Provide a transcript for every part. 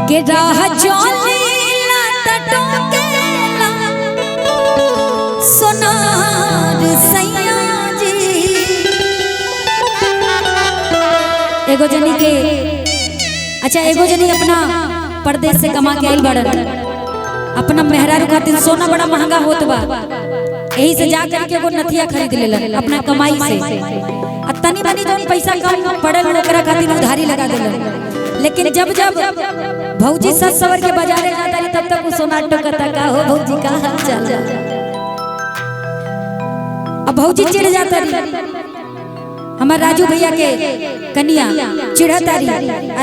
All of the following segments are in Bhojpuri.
के राह चलेला टटोकेला सोनार सैया जी। एगो जनी के अच्छा एगो जनी अपना परदेश से कमा के आई बड़न, अपना मेहरारू खातिर सोना बड़ा महंगा होत बा, यही से जा करके एगो नथिया खरीद लेलन अपना कमाई से। आ तनी बनी जौन पैसा कम पड़ल ओकरा खातिर उधारी लगा देलन। लेकिन जब जब भौजी सज सवर के बाजारे जाता रही तब तक वो सोना टोकता का हो भौजी का हाल चाल। अब भौजी चिढ़ जाता रही, हमार राजू भैया के कन्या चिढ़ता रही,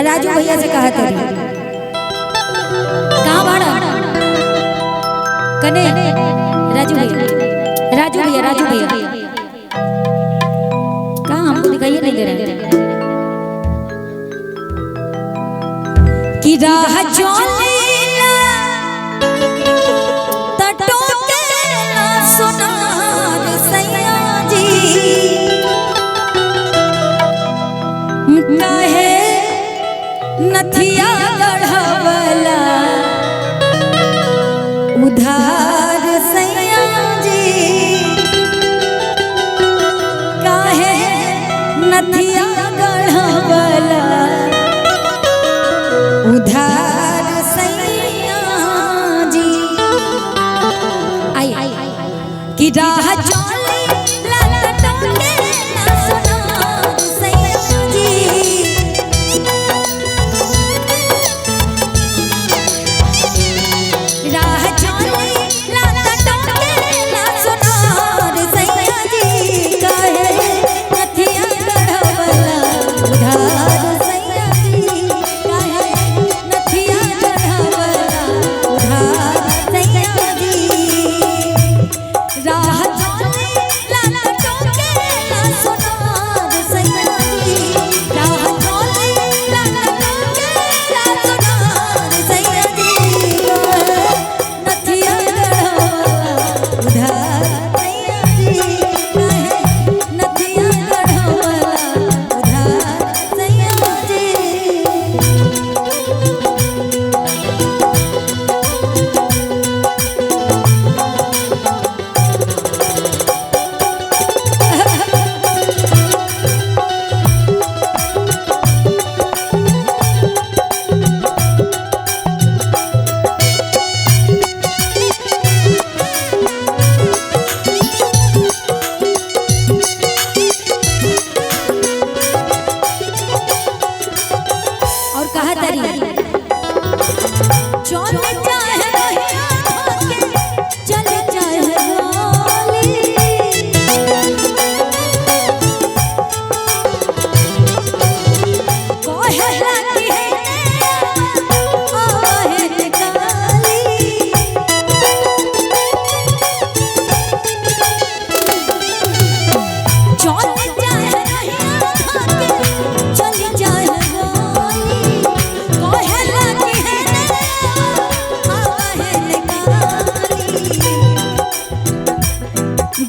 राजू भैया से कहता रही कहाँ बाड़ा कने राजू भैया कहाँ हमको दिखाइए नहीं दे रहे कि राह चलेला टटोकेला सोनार सैया जी। कहे नथिया गढ़वला उधार सैया जी, कहे नथिया गढ़वला उधार सैया जी। आई कि राह चलेला टटोकेला सोनार सैया जी। राह चलेला टटोकेला सोनार सैया जी, कहे नथिया गढ़वला उधार सैया जी, कहे नथिया गढ़वला उधार सैया जी। राह चलेला टटोकेला सोनार सैया जी, राह चलेला टटोकेला सोनार सैया जी, नथिया गढ़वला उधार सैया जी, कहे नथिया गढ़वला उधार सैया जी। और कहा तरी चले चाहे रहिया भागे चले चाहे रोली, कहे लागी है आवे निकाली। चले चाहे रहिया भागे चले चाहे रोली, कहे लागी है आवे निकाली।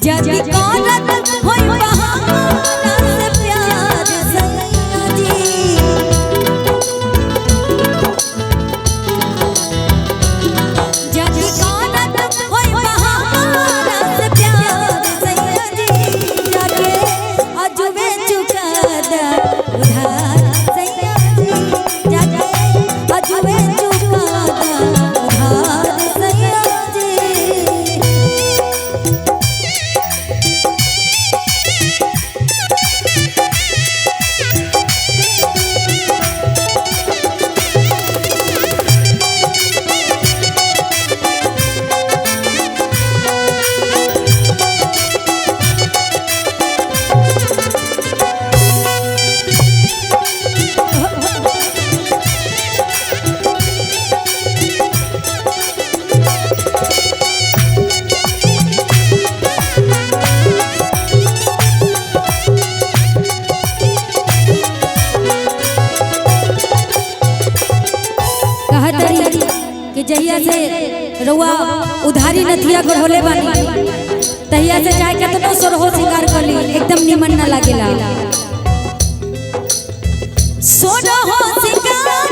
जब करत होई बहाना से प्यार सैया जी, जब करत होई बहाना से प्यार सैया जी, जाके अजुबे चुका दा उधार सैया जी, जाके अजुबे चुका दा उधार सैया जी। कि जहिया से रउआ उधारी नथिया गढ़ोले बानी तहिया से जाए केतनो सोरहो सिंगार कली एकदम निमन ना लागेला। सोरहो सिंगार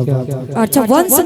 आप? अच्छा वंश